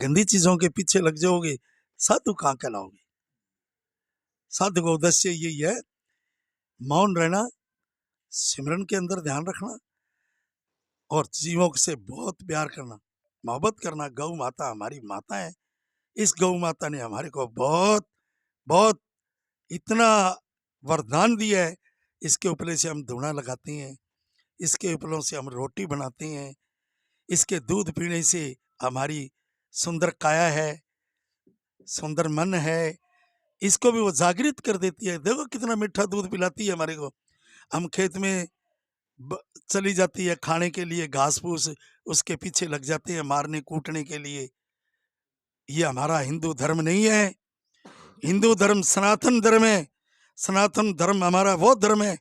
गंदी चीजों के पीछे लग जाओगे, साधु कहाँ कहलाओगे। साधु का उद्देश्य यही है, मौन रहना, सिमरन के अंदर ध्यान रखना और जीवों से बहुत प्यार करना, मोहब्बत करना। गौ माता हमारी माता है, इस गौ माता ने हमारे को बहुत बहुत इतना वरदान दिया है। इसके उपले से हम धुना लगाते हैं, इसके उपलों से हम रोटी बनाते हैं, इसके दूध पीने से हमारी सुंदर काया है, सुंदर मन है, इसको भी वो जागृत कर देती है। देखो कितना मीठा दूध पिलाती है हमारे को। हम खेत में चली जाती है खाने के लिए घास फूस, उसके पीछे लग जाते हैं मारने कूटने के लिए। ये हमारा हिंदू धर्म नहीं है। हिंदू धर्म सनातन धर्म है। सनातन धर्म हमारा वो धर्म है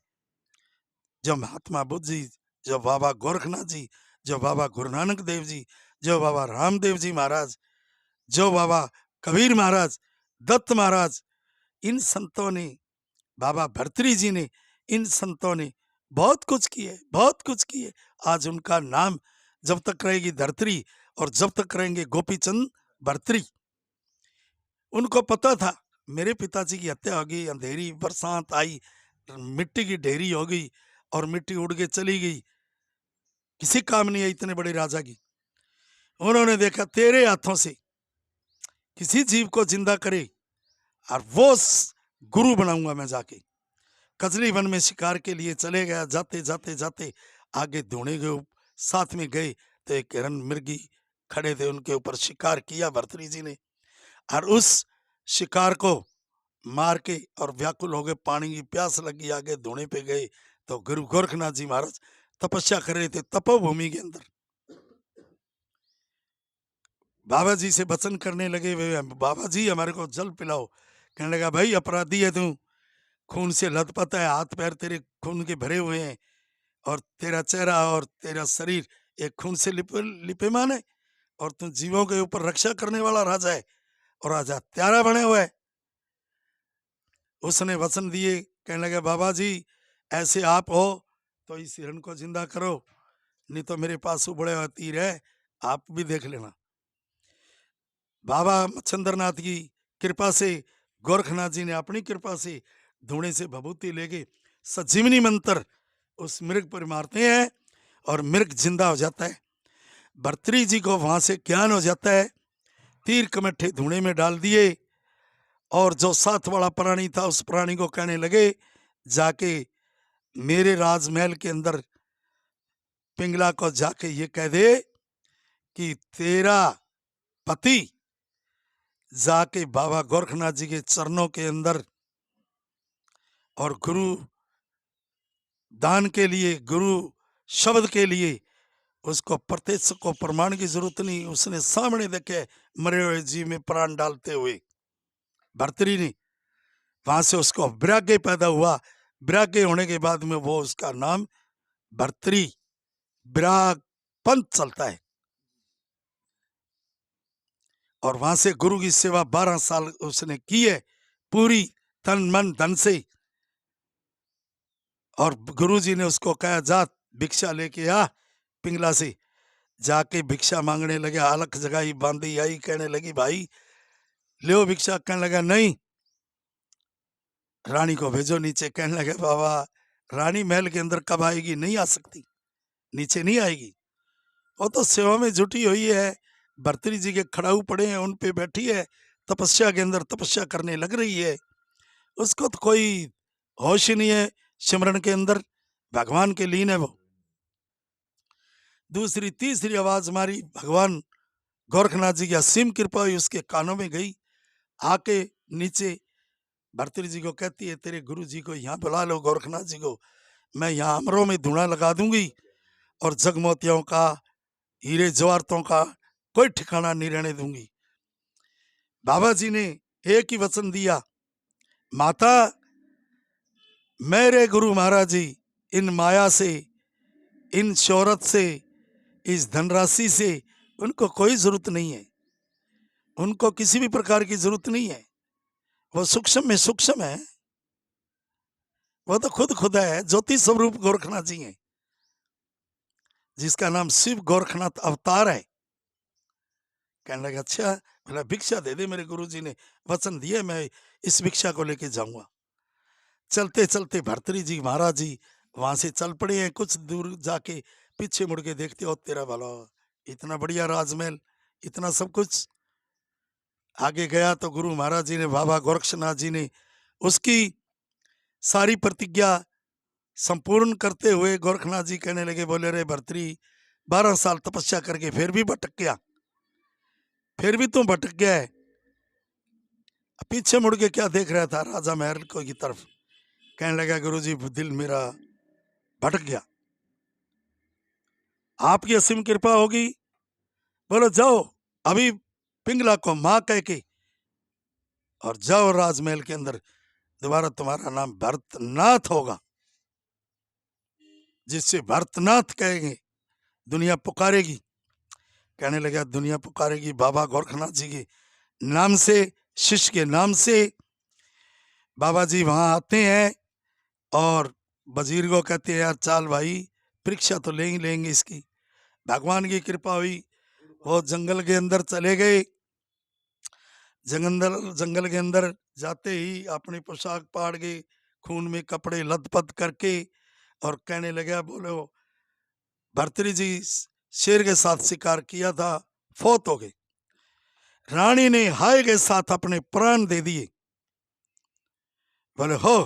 जो महात्मा बुद्ध जी, जो बाबा गोरखनाथ जी, जो बाबा गुरु नानक देव जी, जो बाबा रामदेव जी महाराज, जो बाबा कबीर महाराज, दत्त महाराज, इन संतों ने, बाबा भर्तृहरि जी ने, इन संतों ने बहुत कुछ किए, बहुत कुछ किए। आज उनका नाम जब तक रहेगी धरती और जब तक रहेंगे गोपीचंद भर्तृहरि। उनको पता था मेरे पिताजी की हत्या हो गई, अंधेरी बरसात आई, मिट्टी की ढेरी हो गई और मिट्टी उड़ के चली गई, किसी काम नहीं है इतने बड़े राजा की। उन्होंने देखा तेरे हाथों से किसी जीव को जिंदा करे और वो गुरु बनाऊंगा मैं। जाके कजली वन में शिकार के लिए चले गया। जाते जाते जाते आगे धोने के साथ में गए तो एक हिरन मृगी खड़े थे, उनके ऊपर शिकार किया भर्तृहरि जी ने और उस शिकार को मार के और व्याकुल हो गए, पानी की प्यास लगी, आगे धोने पे गए तो गुरु गोरखनाथ जी महाराज तपस्या कर रहे थे तपोभूमि के अंदर। बाबा जी से वचन करने लगे, वे बाबा जी हमारे को जल पिलाओ। कहने लगा भाई अपराधी है तू, खून से लथपथ है, हाथ पैर तेरे खून के भरे हुए हैं और तेरा चेहरा और तेरा शरीर एक खून से लिपेमान है और तू जीवों के ऊपर रक्षा करने वाला राजा है और राजा त्यारा बने हुआ है। उसने वचन दिए, कहने लगे बाबा जी ऐसे आप हो तो इस हिरण को जिंदा करो, नहीं तो मेरे पास उबड़े हुए तीर है, आप भी देख लेना। बाबा मच्छिंद्रनाथ की कृपा से, गोरखनाथ जी ने अपनी कृपा से धूणे से भभूति लेके सजीवनी मंत्र उस मृग पर मारते हैं और मृग जिंदा हो जाता है। भर्तृहरि जी को वहां से ज्ञान हो जाता है, तीर कमट्ठे धूणे में डाल दिए और जो साथ वाला प्राणी था उस प्राणी को कहने लगे जाके मेरे राजमहल के अंदर पिंगला को जाके ये कह दे कि तेरा पति जाके बाबा गोरखनाथ जी के चरणों के अंदर और गुरु दान के लिए, गुरु शब्द के लिए उसको प्रत्यक्ष को प्रमाण की जरूरत नहीं, उसने सामने देखे मरे हुए जीव में प्राण डालते हुए भर्तृहरि ने। वहां से उसको वैराग्य पैदा हुआ। वैराग्य होने के बाद में वो उसका नाम भर्तृहरि विराग पंथ चलता है। और वहां से गुरु की सेवा 12 साल उसने की है पूरी तन मन धन से। और गुरुजी ने उसको कहा जा भिक्षा लेके आ पिंगला से। जाके भिक्षा मांगने लगे, अलख जगाई बांधी आई, कहने लगी भाई ले भिक्षा। कहने लगा नहीं, रानी को भेजो नीचे। कहने लगे बाबा रानी महल के अंदर कब आएगी, नहीं आ सकती, नीचे नहीं आएगी, वो तो सेवा में जुटी हुई है, भर्तृहरि जी के खड़ाऊ पड़े हैं उन पे बैठी है, तपस्या के अंदर तपस्या करने लग रही है, उसको तो कोई होश ही नहीं है, सिमरन के अंदर भगवान के लीन है वो। दूसरी तीसरी आवाज मारी, भगवान गोरखनाथ जी की असीम कृपा हुई, उसके कानों में गई, आके नीचे भर्तृहरि जी को कहती है तेरे गुरु जी को यहाँ बुला लो, गोरखनाथ जी को, मैं यहाँ अमरों में धुआं लगा दूंगी और जगमोतियों का, हीरे जवाहरतों का कोई ठिकाना नहीं रहने दूंगी। बाबा जी ने एक ही वचन दिया, माता मेरे गुरु महाराज जी इन माया से, इन शोहरत से, इस धनराशि से उनको कोई जरूरत नहीं है, उनको किसी भी प्रकार की जरूरत नहीं है, वो सूक्ष्म में सूक्ष्म है, वो तो खुद खुदा है। ज्योति स्वरूप गोरखनाथ जी हैं जिसका नाम शिव गोरखनाथ अवतार है। कहने लगा अच्छा, बोला भिक्षा दे दे, मेरे गुरुजी ने वचन दिए, मैं इस भिक्षा को लेके जाऊंगा। चलते चलते भर्तरी जी महाराज जी वहां से चल पड़े हैं। कुछ दूर जाके पीछे मुड़ के देखते हो, तेरा भला, इतना बढ़िया राजमहल, इतना सब कुछ। आगे गया तो गुरु महाराज जी ने, बाबा गोरक्षनाथ जी ने उसकी सारी प्रतिज्ञा संपूर्ण करते हुए गोरखनाथ जी कहने लगे, बोले रे भर्तरी, 12 साल तपस्या करके फिर भी भटक गया, फिर भी तुम भटक गया है। पीछे मुड़ के क्या देख रहा था? राजा महल को की तरफ। कहने लगा गुरुजी, दिल मेरा भटक गया, आपकी असीम कृपा होगी। बोलो जाओ अभी पिंगला को मां कह के और जाओ राजमहल के अंदर, दोबारा तुम्हारा नाम भरतनाथ होगा, जिससे भरतनाथ कहेंगे दुनिया पुकारेगी। कहने लगा दुनिया पुकारेगी, बाबा गोरखनाथ जी के नाम से, शिष्य के नाम से बाबा जी वहां आते हैं और वजीर को कहते हैं, यार चाल भाई, परीक्षा तो लेंगे लेंगे इसकी। भगवान की कृपा हुई, वो जंगल के अंदर चले गए। जंगल के अंदर जाते ही अपनी पोशाक पाड़ के, खून में कपड़े लथपथ करके, और कहने लगा, बोलो भर्तरी जी शेर के साथ शिकार किया था, फौत हो गए। रानी ने हाय के साथ अपने प्राण दे दिए। बोले हो,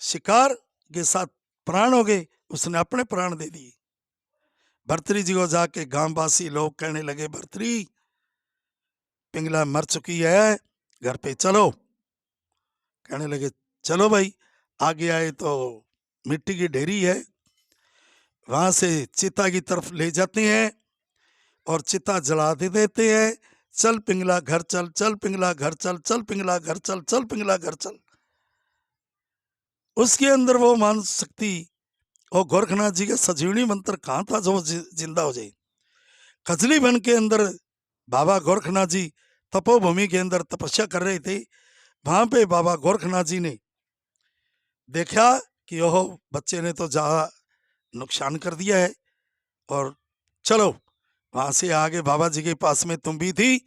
शिकार के साथ प्राण हो गए, उसने अपने प्राण दे दिए। भर्तरी जी को जाके गांववासी लोग कहने लगे, भर्तरी पिंगला मर चुकी है, घर पे चलो। कहने लगे चलो भाई। आगे आए तो मिट्टी की ढेरी है, वहां से चिता की तरफ ले जाते हैं और चिता जला दे देते हैं। चल पिंगला घर चल, चल पिंगला घर चल, चल पिंगला घर चल, चल पिंगला घर चल। उसके अंदर वो मान शक्ति और गोरखनाथ जी का सजीवनी मंत्र कहाँ था जो जिंदा हो जाए। कजली वन के अंदर बाबा गोरखनाथ जी तपोभूमि के अंदर तपस्या कर रहे थे। वहां पे बाबा गोरखनाथ जी ने देखा कि ओहो, बच्चे ने तो ज्यादा नुकसान कर दिया है, और चलो वहां से आगे बाबा जी के पास में तुम्बी थी,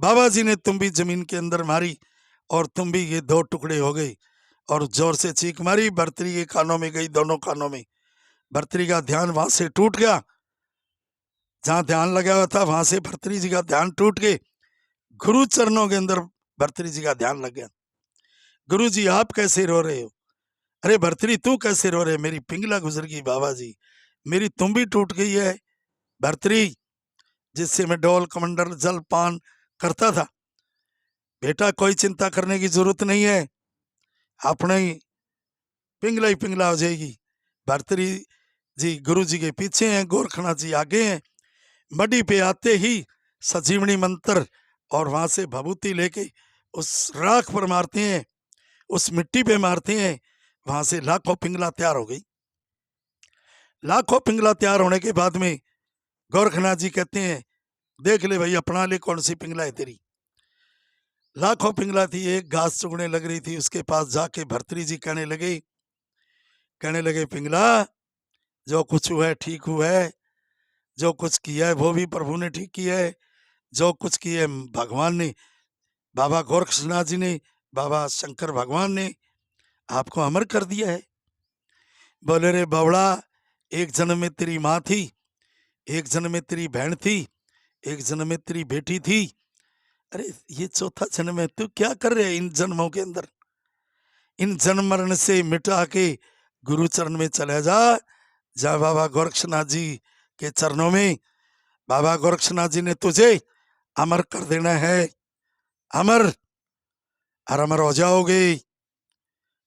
बाबा जी ने तुम्बी जमीन के अंदर मारी और तुम्बी के 2 टुकड़े हो गए, और जोर से चीख मारी, भर्तरी के कानों में गई, दोनों कानों में। भर्तरी का ध्यान वहां से टूट गया, जहां ध्यान लगा हुआ था वहां से भर्तरी जी का ध्यान टूट के गुरु चरणों के अंदर भर्तरी जी का ध्यान लग गया। गुरु जी आप कैसे रो रहे हो? अरे भर्तरी तू कैसे रो रहे? मेरी पिंगला गुजर गई बाबा जी, मेरी तुम्बी टूट गई है भर्तरी, जिससे मैं डोल कमंडल जल पान करता था। बेटा कोई चिंता करने की जरूरत नहीं है, अपने ही पिंगला ही पिंगला हो जाएगी। भर्तरी जी गुरु जी के पीछे हैं, गोरखनाथ जी आगे हैं। मडी पे आते ही सजीवनी मंत्र और वहां से भभूति लेके उस राख पर मारते हैं, उस मिट्टी पे मारते हैं, वहां से लाखों पिंगला तैयार हो गई। लाखों पिंगला तैयार होने के बाद में गोरखनाथ जी कहते हैं, देख ले भाई, अपना ले कौन सी पिंगला है तेरी। लाखों पिंगला थी, एक घास चुगने लग रही थी, उसके पास जाके भर्तरी जी कहने लगे पिंगला, जो कुछ हुआ है ठीक हुआ है, जो कुछ किया है वो भी प्रभु ने ठीक किया है, जो कुछ किया है भगवान ने, बाबा गोरक्षनाथ जी ने, बाबा शंकर भगवान ने आपको अमर कर दिया है। बोले रे बावड़ा, एक जन्म में तेरी माँ थी, एक जन्म में तेरी बहन थी, एक जन्म में तेरी बेटी थी, अरे ये चौथा जन्म है, तू क्या कर रहे है इन जन्मों के अंदर? इन जन्म मरण से मिटा के गुरु चरण में चले जा, जा बाबा गोरक्षनाथ जी के चरणों में। बाबा गोरक्षनाथ जी ने तुझे अमर कर देना है, अमर, और अमर हो जाओगे।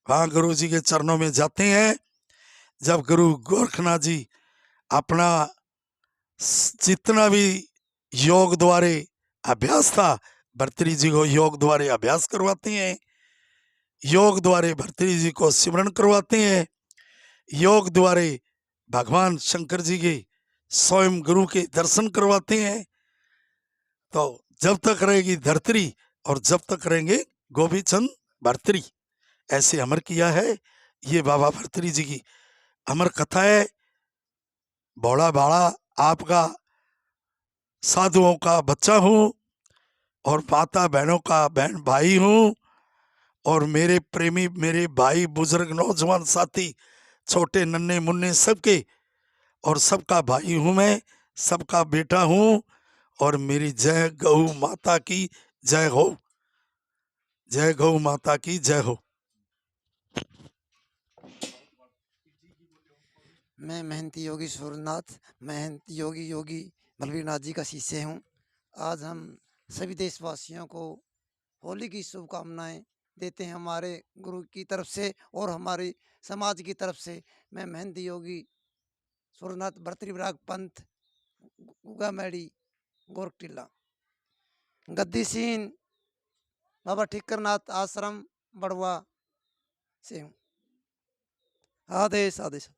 वहां गुरु जी के चरणों में जाते हैं। जब गुरु गोरखनाथ जी अपना जितना भी योग द्वारे अभ्यास था, भर्तरी जी को योग द्वारे अभ्यास करवाते हैं, योग द्वारे भर्तरी जी को सिमरण करवाते हैं, योग द्वारे भगवान शंकर जी के स्वयं गुरु के दर्शन करवाते हैं। तो जब तक रहेगी धरतरी और जब तक रहेंगे गोपीचंद भर्तरी, ऐसे अमर किया है। ये बाबा भर्तरी जी की अमर कथा है। भोला भाड़ा आपका साधुओं का बच्चा हूँ और माता बहनों का बहन भाई हूँ, और मेरे प्रेमी, मेरे भाई बुजुर्ग, नौजवान साथी, छोटे नन्हे मुन्ने सबके, और सबका भाई हूँ मैं, सबका बेटा हूँ। और मेरी जय गौ माता की जय हो, जय गौ माता की जय हो। मैं महंती योगी सूरनाथ, महंत योगी योगी बलबीर नाथ जी का शिष्य हूँ। आज हम सभी देशवासियों को होली की शुभकामनाएं देते हैं हमारे गुरु की तरफ से और हमारे समाज की तरफ से। मैं महंत योगी सूरनाथ भर्तृविराग पंथ, गुगा मैडी, गोरख टिल्ला, गद्दीसीन बाबा ठिक्करनाथ आश्रम बड़वा से हूँ। आदेश आदेश।